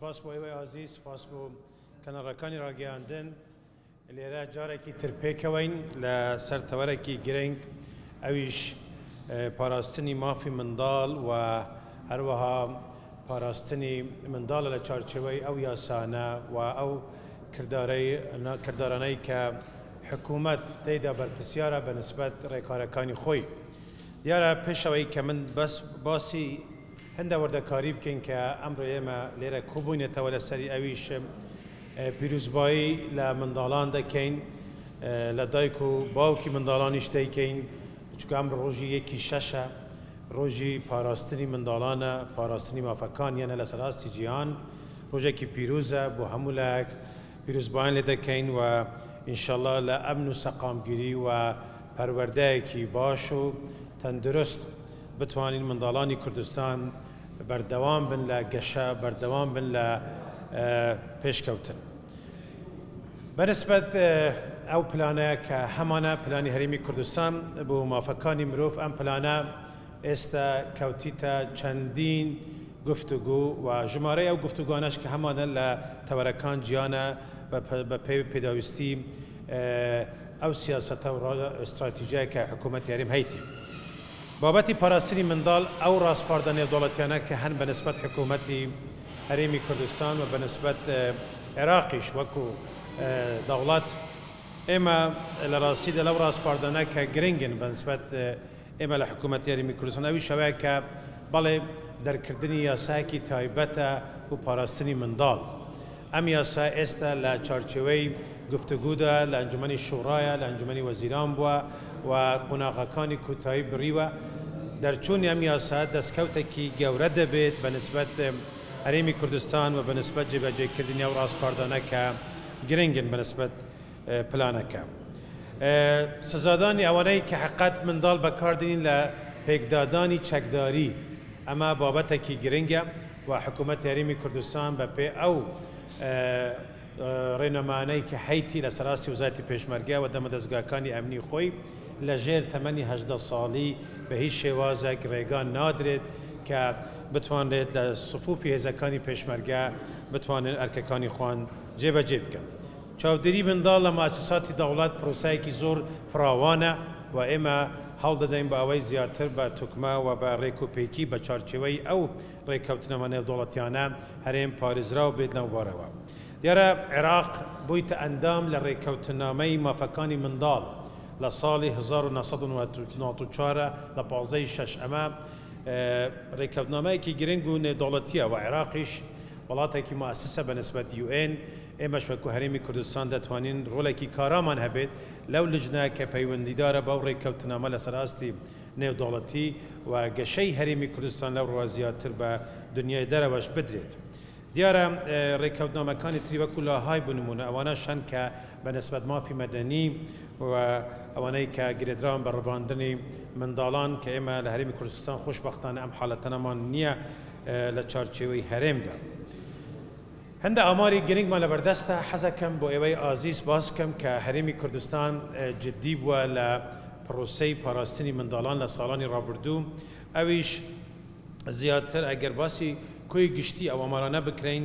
سپاس بۆ ئێوەی ئازیز، سپاس بۆ کەنەڕەکانی ڕاگەیاندن لێرە جارێکی تر پێکەوەین لە سەرتەوەرێکی گرنگ، ئەویش پاراستنی مافی منداڵ و هەروەها پاراستنی منداڵە لە چارچەوەی ئەو یاسانە و ئەو کردارانەی کە حکوومەت تێیدا بەرپرسیارە بە نسبەت ڕێکارەکانی خۆی. دیارە پێشەوەی کە من بەس باسی هەندە وەردەکاری بکەین کە ئەمڕۆ ئێمە لێرە کوبوونێتەوە لەسەری ئەویش پیرۆزبایی لە منداڵان دەکەین، لە دایک و باوکی منداڵانیش دەیکەین، چونکە ئەمڕۆ ڕۆژی 1/6 ڕۆژی پاراستنی منداڵانە، پاراستنی مافەکانیانە لەسەر ئاستی جیهان، ڕۆژێکی پیرۆزە بۆ هەموو لایەک پیرۆزبایان لێ دەکەین و ئینشەڵڵا لە ئەمن و سەقامگیری و پەروەردەیەکی باش و تەندروست بتوانین منداڵانی کوردستان بەردەوام بن لە گەشە، بەردەوام بن لە پێشکەوتن. بەنسبەت ئەو پلانەیە کە هەمانە پلانی هەرێمی کوردستان بۆ مافەکانی مرۆڤ، ئەم پلانە ئێستا کەوتیتە چەندین گفتوگو و ژمارەی ئەو گفتوگوانەش کە هەمانە لە تەوەرەکان گیانە بە پێی پێداویستی ئەو سیاسەتە و ئستراتیژیای کە حکوومەتی هەرێم هەیتی. بابەتی پاراستنی منداڵ ئەو ڕاستپاردە نێودەوڵەتیانە کە هەن بە نسبەت حکوومەتی هەرێمی کوردستان و بە نسبەت عێراقیش وەکو دەوڵەت، ئێمە لە ڕاستیدا لەو ڕاستپاردانە کە گرنگن بە نسبەت ئێمە لە حکوومەتی هەرێمی کوردستان ئەوی شەوەیە کە بەڵێ دەرکردنی یاسایەکی تایبەتە و پاراستنی منداڵ. ئەم یاسا ئێستا لە چارچێوەی گفتوگودا لە ئەنجومەنی شوڕایە، لە ئەنجومەنی وەزیران بووە و قۆناغەکانی کوتایی بڕیوە. دەرچوونی ئەم یاسا دەستکەوتێکی گەورە دەبێت بە نسبەت هەرێمی کوردستان و بە نسبەت جێبەجێکردنی ئەو ڕاستپاردانە کە گرنگن بە نسبەت پلانەکە. سزادانی ئەوانەی کە حقەت منداڵ بەکاردێنین لە پێکدادانی چەکداری، ئەمە بابەتێکی گرنگە و حکوومەتی هەرێمی کوردستان بە پێ ئەو ڕێنەمانەی کە هەیتی لە سەراستی وزارەتی پێشمەرگە و دەمە دەستگاکانی ئەمنی خۆی لە ژێر تەمەنی 18 ساڵی بە هیچ شێوازێک ڕێگان نادرێت کە بتوانرێت لە سفوفی هێزەکانی پێشمەرگە بتوانن ئەرکەکانی خۆیان جێبەجێ بکەن. چاودێری منداڵ لە مؤسساتی دەوڵەت پرۆسایەکی زۆر فراوانە و ئێمە هەڵ دەدەین بە ئەوەی زیاتر بە توکمە و بە ڕێکوپێکی بە چارچێوەی ئەو ڕێککەوتنەوە نێودەوڵەتیانە هەرێم پارێزراو بێت لەو بارەوە. دیارە عێراق بوویتە ئەندام لە ڕێککەوتنامەی مافەکانی منداڵ لە ساڵی 1994 لە 15/6. ئەمە ڕێککەوتنامەیەکی گرنگ و نێودەوڵەتیە و عێراقیش وڵاتێکی مؤسسە بە نسبەت UN. ئێمەش وەکو هەرێمی کوردستان دەتوانین ڕۆڵێکی کارامان هەبێت لەو لجنە کە پەیوەندیدارە بەو ڕێککەوتنامە لە سەراستی نێودەوڵەتی و گەشەی هەرێمی کوردستان لەو ڕوا زیاتر بە دنیای دەرەوەش بدرێت. دیارە ڕێککەوتنامەکانی تری وەکو لاهای بنمونە ئەوانە شەن کە بە نسبەت مافی مەدەنی و ئەوانەی کە گرێدراون بە ڕەباندنی منداڵان کە ئێمە لە هەرێمی کوردستان خۆشبەختانە ئەم حاڵەتەنەمان نییە لە چارچێوەی هەرێمدا. هەندە ئاماری گرنگمان لەبەردەستە. حەزەکەم بۆ ئێوەی ئازیز باس بکەم کە هەرێمی کوردستان جددی بووە لە پرۆسەی پاراستنی منداڵان لە ساڵانی ڕابردوو. ئەویش زیاتر ئەگەر باسی کۆی گشتی ئەو ئامارانە بکرین،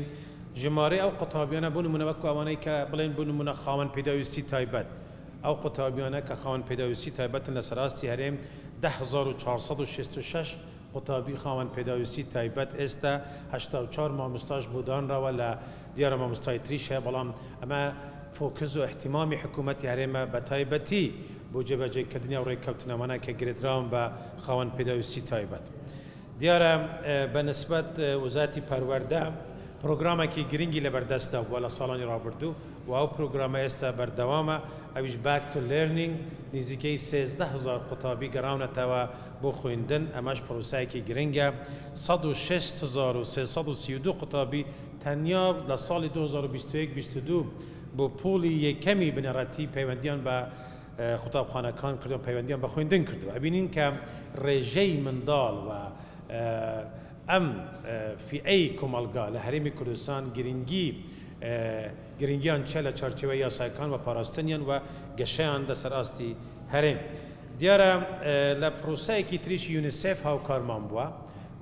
ژمارەی ئەو قوتابیانە بوو نمونە وەکو ئەوانەی کە بڵێن بوو نمونە خاوەن پێداویستی تایبەت، ئەو قوتابیانە کە خاوەن پێداویستی تایبەتن لە سەراستی هەرێم 10466 قوتابی خاوەن پێداویستی تایبەت. ئێستا 84 مامۆستاش بۆ دانراوە لە دیارە مامۆستای تریش هەیە، بەڵام ئەمە فۆکس و احتیمامی حکوومەتی هەرێمە بە تایبەتی بۆ جێبەجێکردنی ئەو ڕێککەوتنەوانە کە گرێدراون بە خاوەن پێداویستی تایبەت. دیارە بە نسبەت وزارەتی پەروەردە پرۆگرامێکی گرنگی لەبەردەستدا بووە لە ساڵانی ڕابردوو و ئەو پرۆگرامە ئێستا بەردەوامە. ئەویش back to learning نزیکەی 13,000 قوتابی گەڕاونەتەوە بۆ خوێندن. ئەمەش پرۆسایەکی گرنگە. 106,332 قوتابی تەنیا لە ساڵی 2021-22 بۆ پۆلی یەکەمی بنەڕەتی پەیوەندیان بە قوتابخانەکان کردن، پەیوەندیان بە خوێندن کردووە. ئەبینین کە ڕێژەی منداڵ و ئەم فئەی کۆمەڵگا لە هەرێمی کوردستان گرنگیان چە لە چارچێوەی یاساکان و پاراستنیان و گەشەیان لەسەر ئاستی هەرێم. دیارە لە پرۆسەیەکی تریشی یونیسف هاوکارمان بووە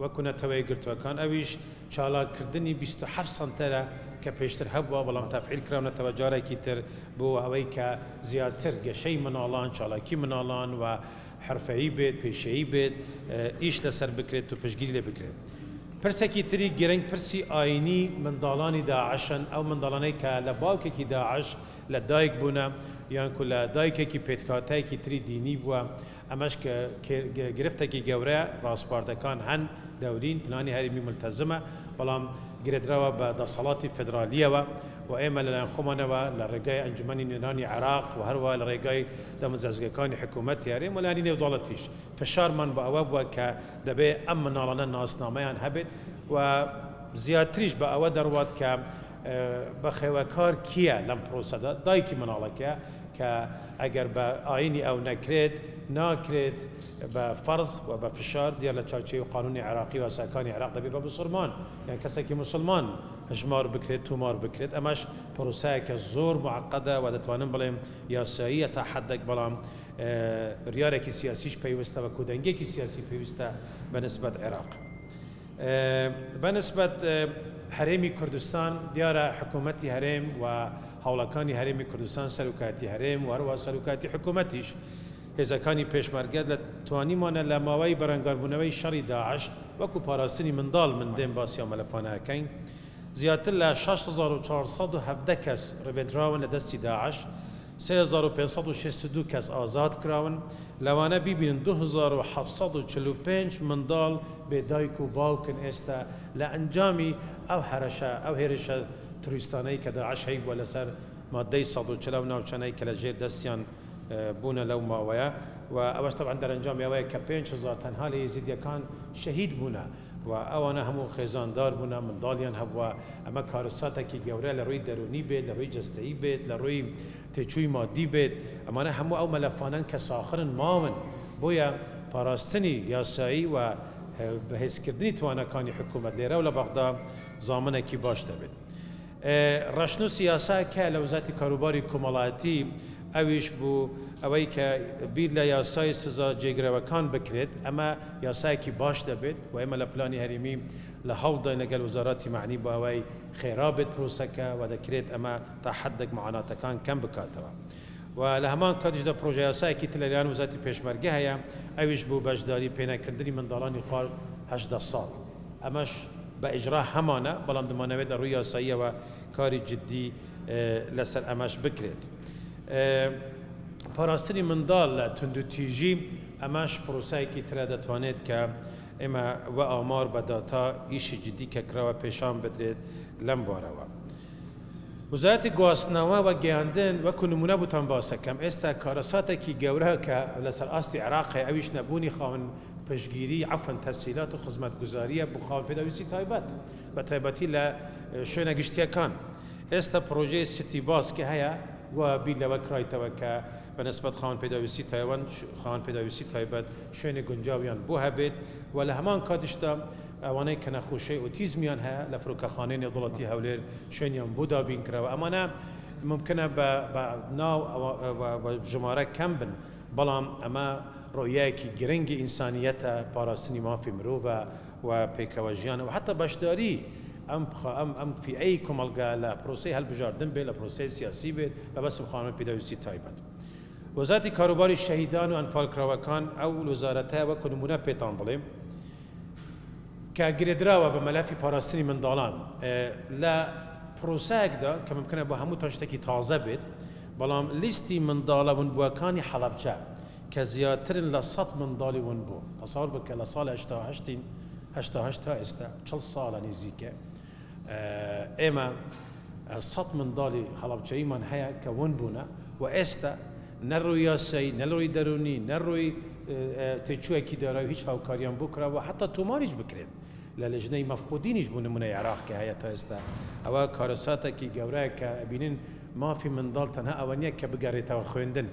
وەکو نەتەوەی گرتوەکان، ئەویش چالاکردنی 27 سنتره که پیشتر هبوا بەڵام تفعیل کراونە تەوەجارێکی تر بۆ ئەوەی کە زیاتر گەشەی مناڵان چالاکی مناڵان و حرفەیی بێت پێشەیی بێت ئیش لەسەر بکرێت و پشتگیری لێ بکرێت. پرسێکی تری گرنگ پرسی ئاینی منداڵانی داعشن ئەو منداڵانەی کە لە باوکێکی داعش لە دایک بوونە یان کو لە دایکێکی پێتکاتایەکی تری دینی بووە ئەمەش کە گرفتێکی گەورەیە ڕاستپاردەکان هەن دەورین پلانی هەرێمی ملتەزمە بەڵام گرێدراوە بە دەسەڵاتی فدرالیەوە و ئێمە لەلایەن خۆمانەوە لە ڕێگای ئەنجومەنی نوێنانی عێراق و هەروە لە ڕێگای دەمەزەرگەکانی حکوومەتی هەرێم و لایەنی نێودەوڵەتیش فشارمان بە ئەوە بووە کە دەبێ ئەم مناڵانە ناسنامەیان هەبێت و زیاتریش بە ئەوە دەڕوات کە بەخێوەکار کیە لەم پرۆسەدا دایکی مناڵەکە کە ئەگەر بە ئاینی ئەو نەکرێت ناکرێت بە فەرز و بە فشار دیار لە چاوچەی قانونی عێراقی و یاساکانی عێراق دەبێت بە مسلمان یان کەسێکی مسلمان هەژمار بکرێت تومار بکرێت ئەمەش پرۆسەیەکە زۆر معقەدە و دەتوانم بڵێم یاساییە تا حەدێک بەڵام بڕیارێکی سیاسیش پێویستە و کودەنگێکی سیاسی پێویستە بەنسبەت عێراق. بەنسبەت هەرێمی کوردستان دیارە حکوومەتی هەرێم و هەوڵەکانی هەرێمی کوردستان سەرۆکاتی هەرێم و هەروە سەرۆکاتی حکوومەتیش هێزەکانی پێشمەرگە لە توانیمانە لە ماوەی بەرەنگاربوونەوەی شەڕی داعش وەکو پاراستنی منداڵ من دێم باسی مەلەفانەکەین زیاتر لە 6417 کەس ڕێبێدراون لە دەستی داعش 3562 کەس ئازاد کراون لەوانە بیبینن 2745 منداڵ بێدایک و باوکن ئێستا لە ئەنجامی ئەو هەرەشە ئەو هێرشە توریستانەی کە داعش هەی بووە لەسەر مادەی 140 ناوچەنەی کە لە ژێر دەستیان بوونە لەو ماوەیە و ئەوەش طبعاً دەرەنجامی ئەوەیە کە 5000 تەنها لە یزیدیەکان شەهید بوونە و ئەوانە هەموو خێزاندار بوونە منداڵیان هەبووە ئەمە کارەساتێکی گەورە لە ڕووی دەرونی بێت لە ڕووی جەستەیی بێت لە ڕووی تێچووی مادی بێت ئەمانە هەموو ئەو مەلەفانن کە ساخرن ماون بۆیە پاراستنی یاسایی و بەهێزکردنی توانەکانی حکوومەت لێرە و لە بەغدا زامنێکی باش دەبێت. ڕەشن و سیاساکە لە وزارەتی کاروباری کۆمەڵایەتی ئەویش بوو ئەوەی کە بیر لە یاسای سزا جێگرەوەکان بکرێت ئەمە یاسایەکی باش دەبێت و ئێمە لە پلانی هەرێمی لە هەوڵداین لەگەڵ وزاراتی معنی بۆ ئەوەی خێرا بێت پرۆسەکە و دەکرێت ئەمە تا حەدێک معاناتەکان کەم بکاتەوە و لە هەمان کاتیشدا پرۆژە یاسایەکی تر لە لایەن وزارەتی پێشمەرگە هەیە ئەویش بوو بەشداری پێنەکردنی منداڵانی خوار 18 ساڵ ئەمەش بە ئیجرا هەمانە بەڵام دەمانەوێت لە ڕووی یاساییەوە کاری جدی لەسەر ئەمەش بکرێت. پاراستنی منداڵ لە توندوتیژی ئەمەش پرۆسایەکی ترە دەتوانێت کە ئێمە وە ئامار بە داتا ئیشی جدی کە کراوە پێشان بدرێت لەم بارەوە. وزارەتی گواستنەوە و گەیاندن وەکو نمونە بوتان باسەکەم ئێستا کارەساتێکی گەورە کە لەسەر ئاستی عێراقی ئەویش نەبوونی خاوەن پشتگیری عەفەن تەسهیلات و خزمەتگوزاریە بۆ خاوەن پێداویستی تایبەت بە تایبەتی لە شوێنە گشتیەکان ئێستا پرۆژەی سیتی باس کە هەیە و بیر لەوە کرایتەوە کە بەنسبەت خاوەن پێداویستی تایوان خاوەن پێداویستی تایبەت شوێنی گونجاویان بۆ هەبێت و لە هەمان کاتیشدا ئەوانەی کە نەخۆشەی ئۆتیزمیان هەیە لە فڕۆکەخانەی نێودەوڵەتی هەولێر شوێنیان بۆ دابین کراوە ئەمانە ممکنە بە ناو ژمارە کەم بن بەڵام ئەمە ڕۆیەکی گرنگی ئینسانیەتە پاراستنی مافی مرۆڤە و پێکەوە ژیانە و حتا بەشداری ئەم فئەی کۆمەڵگە لە پرۆسەی هەڵبژاردن بێت لە پرۆسەی سیاسی بێت بە بەسم خانووی پێداویستی تایبەت. وەزارەتی کاروباری شەهیدان و ئەنفالکراوەکان ئەو وەزارەتە وەکو نمونە پێتان بڵێم کە گرێدراوە بە مەلەفی پاراستنی منداڵان لە پرۆسەیەکدا کە ممکنە بۆ هەموو شتێکی تازە بێت بەڵام لیستی منداڵە ونبووەکانی حەڵەبجە کە زیاترن لە 100 منداڵی ون بوو تەسەوور بکە لە ساڵی 88 تا ئێستا 40 ساڵە نزیکە ئێمە 100 منداڵی هەڵەبجەیمان هەیە کە ون بوونە و ئێستا نەڕووی یاسایی نەڕووی دەرونی نەڕووی تێچوویەکی دارایی هیچ هاوکاریان بۆ کراوە حتا تۆماریش بکرێت لە لەژنەی مەفقودینیش بوو نمونەی عێراق کە هەیە تا ئێستا ئەوە کارەساتێکی گەورەیە کە ئەبینن مافی منداڵ تەنها ئەوە نییە کە بگەڕێتەوە خوێندن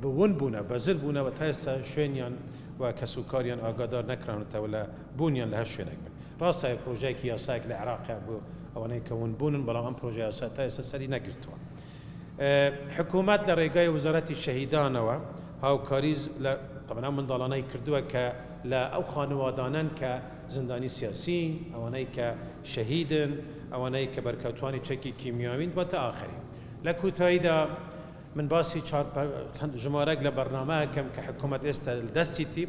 بون بوونە بەزر بوونەوە تا ئێستا شوێنیان و کەسوکاریان ئاگادار نەکراونەتەوە لە بوونیان لە هەر شوێنێک بن ڕاستە پرۆژەیەکی یاسایەک لە عێراقیا بۆ ئەوانەی کە ون بوونن بەڵام ئەم پرۆژە یاسا تا ئێستا سەری نەگرتووە. حکوومەت لە ڕێگای وزارەتی شەهیدانەوە هاوکاری لە طبعا منداڵانەی کردووە کە لە ئەو خانوادانن کە زندانی سیاسین ئەوانەی کە شەهیدن ئەوانەی کە بەرکەوتوانی چەکی کیمیاوین و تا ئاخری لە کوتاییدا من باسی ژمارەك لە بەرنامەیەکەم کە حکوومەت ئێستا دەستیتی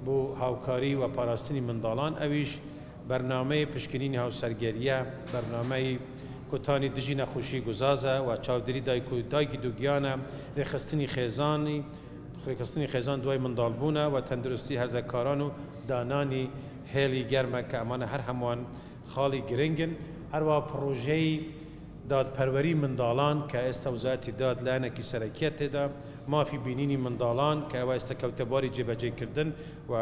بۆ هاوکاری و پاراستنی منداڵان ئەویش بەرنامەی پشکنینی هاوسەرگێریە بەرنامەی کوتانی دژی نەخۆشی گوزازە و چاودێری دایکی دووگیانە ڕێکخستنی خێزان دوای منداڵبوونە و تەندروستی هەرزەکاران و دانانی هێلی گەرمە کە ئەمانە هەر هەمووان خاڵی گرنگن هەروە پرۆژەی دادپەروەری منداڵان کە ئێستا وزارەتی داد لایەنێکی سەرەکیە تێدا مافی بینینی منداڵان کە ئەوە ئێستا کەوتەباری جێبەجێکردن و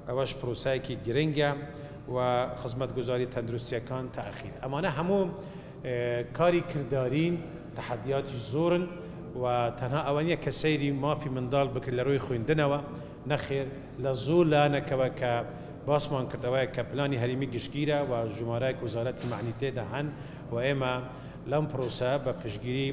ئەوەش پرۆسایەکی گرنگە و خزمەتگوزاری تەندروستیەکان تاخیر ئەمانە هەموو کاری کردارین تەحەدیاتی زۆرن و تەنها ئەوە نییە کە سەیری مافی منداڵ بکرد لە ڕووی خوێندنەوە نەخێر لە زوو لایەنەکەوە کە باسمان کردەوەیە کە پلانی هەرێمی گشتگیرە و ژمارەیەک وەزارەتی معنی تێدا هەن و ئێمە لەم پرۆسە بە پشتگیری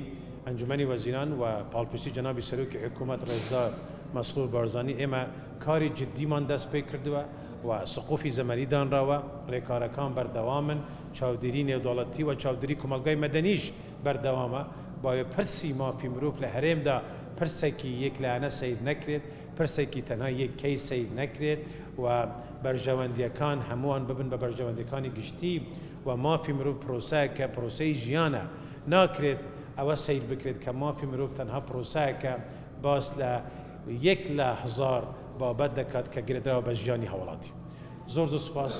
ئەنجومەنی وەزیران و پاڵپرسی جەنابی سەرۆکی حکوومەت ڕێزدار مەسرور بارزانی ئێمە کاری جدیمان دەست پێ کردووە و سقوفی زەمەری دانراوە ڕێکارەکان بەردەوامن چاودێری نێودەوڵەتی و چاودێری کۆمەلگای مەدەنیش بەردەوامە باوێ پرسی مافی مرۆڤ لە هەرێمدا پرسێکی یەک لایەنە سیر نەکرێت پرسێکی تەنها یەک کەی سیر نەکرێت و بەرژەوەندیەکان هەمووان ببن بە بەرژەوەندیەکانی گشتی و مافی مرۆڤ پرۆسەیەکە پرۆسەی ژیانە ناکرێت ئەوە سیر بکرێت کە مافی مرۆڤ تەنها پرۆسەیەکە باس لە 1,000 بابەت دەکات کە گرێدراوە بە ژیانی هەوڵاتی زۆر سوپاس.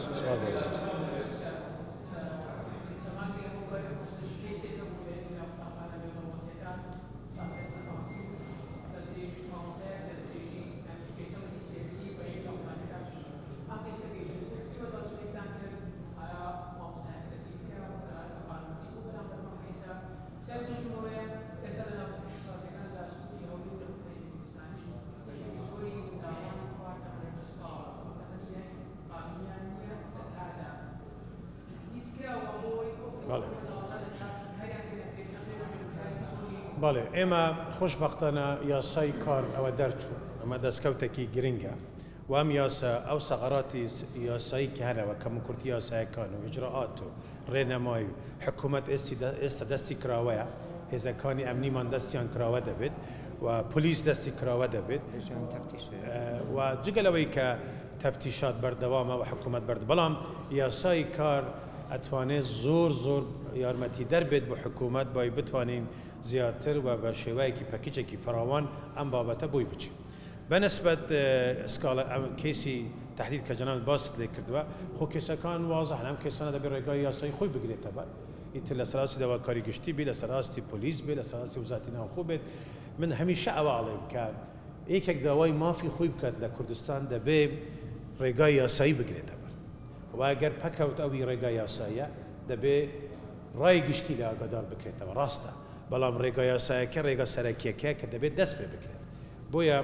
بەڵێ ئێمە خۆشبەختانە یاسای کار ئەوە دەرچوو ئەمە دەستکەوتێکی گرنگە و ئەم یاسا ئەو سەغەراتی یاسایی کە هەنەوە کە کورتی یاسایەکان و ئیجراءات و ڕێنەمای و حکوومەت ئێستا دەستی کراوەیە هێزەکانی ئەمنیمان دەستیان کراوە دەبێت و پلیس دەستی کراوە دەبێت و جگەلەوەی کە تەفتیشات بەردەوامە و حکوومەت بەرد بەڵام یاسای کار ئەتوانێت زۆر یارمەتی دەربێت بۆ حکوومەت بای بتوانین زیاتر و بە شێوەیەکی پەکیجێکی فراوان ئەم بابەتە بۆی بچین بەنسبەت ئسکاڵە کێسی تهدید کە جەناب باست لێ کردووە خۆ کێسەکان وازەحن ئەم کێسانە دەبێت ڕێگای یاسایی خۆی بگرێتە بەر ئیتر لە سەراستی داواکاری گشتی بێت لە سەراستی پۆلیس بێت لە سەراستی وزارەتی ناوخۆ بێت من هەمیشە ئەوە ئەڵێم کە یەکێک داوای مافی خۆی بکات لە کوردستان دەبێت ڕێگای یاسایی بگرێتە بەر و ئەگەر پەکەوت ئەوی ڕێگای یاساییە دەبێت ڕای گشتی لە ئاگادار بکرێتەوە ڕاستە بەڵام ڕێگای یاساییەکە ڕێگە سەرەکیەکە کە دەبێت دەست پێ بکرێت بۆیە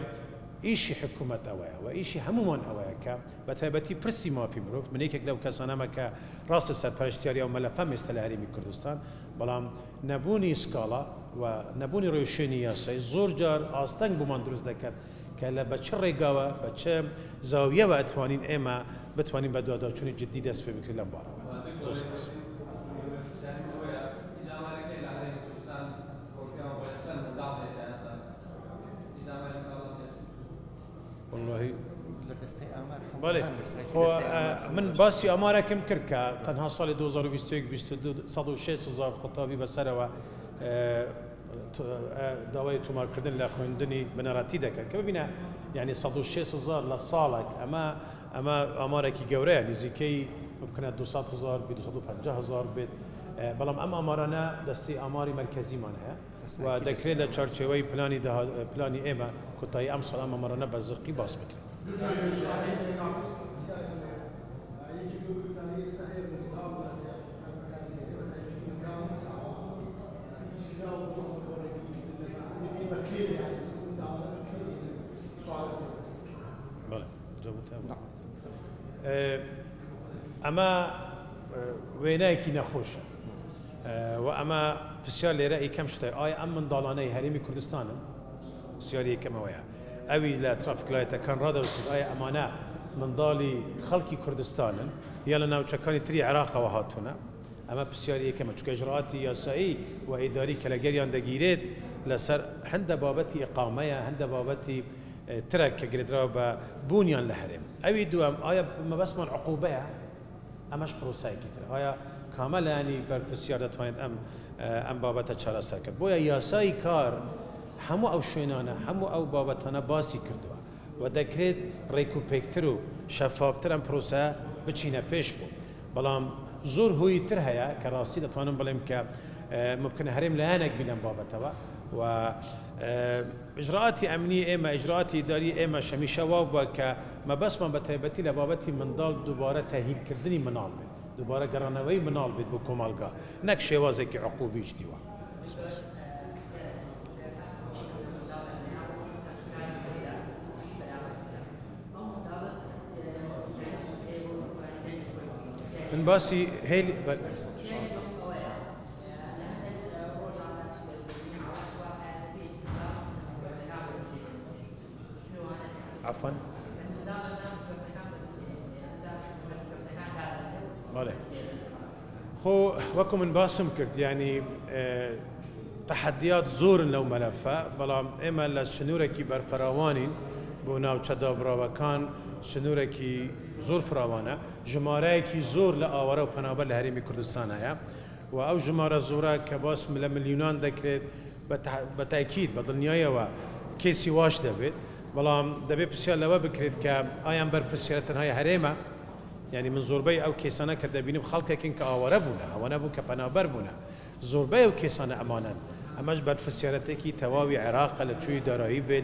ئیشی حکوومەت ئەوەیە و ئیشی هەمومان ئەوەیە کە بە تایبەتی پرسی مافی مرۆڤ من یەکێک لەو کەسانەمە کە ڕاستە سەرپەرشتیاری ئەو مەلەفەم ئێستا لە هەرێمی کوردستان بەڵام نەبوونی سکاڵا و نەبوونی ڕێوشێنی یاسایی زۆر جار ئاستەنگ بۆمان دروست دەکات کە لە بە چ ڕێگاوە بە چ زاویەوە ئەتوانین ئێمە بتوانین بە دواداچوونی جدی دەست پێ بکرێت لەم بارەوە. من باسی ئامارێکم کرد کە تەنها ساڵی 2021 قوتابی بەسەرەوە داوای تۆمارکردن لە خوێندنی بنەڕەتی دەکەن کە ببینە یعنی 160,000 لە ساڵێک ئەمە ئامارێکی گەورەیە نزیکەی بکەنە 200,000 250,000 بێت بەڵام ئەم ئامارانە دەستی ئاماری مەرکەزیمان هەیە و دەکرێت لە چارچێوەی پلانی ئێمە کۆتایی ئەم ساڵ ئەم ئامارانە بە زقی باس بکرێت. ئەمە وێنایەکی نەخۆشە و ئەمە پرسیار لێرە ئیکەم شتە ئایا ئەم منداڵانەی هەرێمی کوردستانن پرسیاری یەکەمەوەیە ئەوی لە ترافیک لایتەکان ڕادەوەسێت ئایا ئەمانە منداڵی خەڵکی کوردستانن یا لە ناوچەکانی تری عێراقەوە هاتوونە ئەمە پرسیاری یەکەمە چونکە ئیجراعاتی یاسایی و ئیداری کە لەگەریان دەگیرێت لەسەر هەندە بابەتی ئیقامەیە هەندە بابەتی ترە کە گرێدراوە بە بوونیان لە هەرێم ئەوی دووەم ئایا مەبەستمان عقوبەیە ئەمەش پرۆسایەکی ترە ئایا کامەڵ ینی بەرپرسیار دەتوانێت ئەم بابەتە چارەسەر بۆیە یاسایی کار هەموو ئەو شوێنانە هەموو ئەو بابەتانە باسی کردووە و دەکرێت ڕێک و پێکتر و شەفافتر ئەم پرۆسە بچینە پێش بوو بەڵام زۆر هۆی تر هەیە کە ڕاستی دەتوانم بڵێم کە ممکنە هەرێم لایەنێک بینم بابەتەوە و ئیجراعاتی ئەمنی ئێمە ئیجراعاتی ئیداری ئێمە هەمیشە وا بووە کە مەبەستمان بە تایبەتی لە بابەتی منداڵ دووبارە تەهیلکردنی مناڵ بێت دووبارە گەڕانەوەی مناڵ بێت بۆ کۆمەڵگا نەک شێوازێکی عقوبیش دیوە. من باسی هێلی عفوا بله خو وەکو من باسم کرد یعنی تحديات زۆرن لەو مەلەفە بەڵام ئێمە لە سنوورێکی بەرفراوانین بۆ ناوچە دابراوەکان سنوورێکی زۆر فراوانە ژمارەیەکی زۆر لە ئاوارە و پەنابەر لە هەرێمی کوردستان هەیە و ئەو ژمارە زۆرە کە باس لە ملیۆنان دەکرێت بە تاکید بە دڵنیایەوە کێسی واش دەبێت بەڵام دەبێت پرسیار لەوە بکرێت کە ئایان بەرپرسیارە تەنهای هەرێمە یعنی من زۆربەی ئەو کێسانە کە دەبینم خەڵکێکین کە ئاوارە بوونە ئەوانە بوو کە پەنابەر بوونە زۆربەی ئەو کێسانە ئەمانن ئەمەش بەرپرسیارەتێکی تەواوی عێراقە لە کوێی دارایی بێ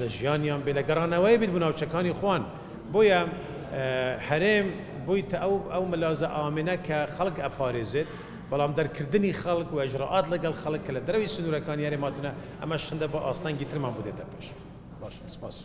لە ژیانیان بێ لە گەڕانەوەی بیت بۆ ناوچەکانی خوان بۆیە هەرێم بوویتە ئەو ملازە ئامنە کە خەڵک ئەپارێزێت بەڵام دەرکردنی خەڵک و ئەجراعات لەگەڵ خەڵک کە لە دەرەوی سنوورەکان یاریماتونە ئەمەش هەندە بە ئاستانگی ترمان بودێتە پێش. باش سپاس.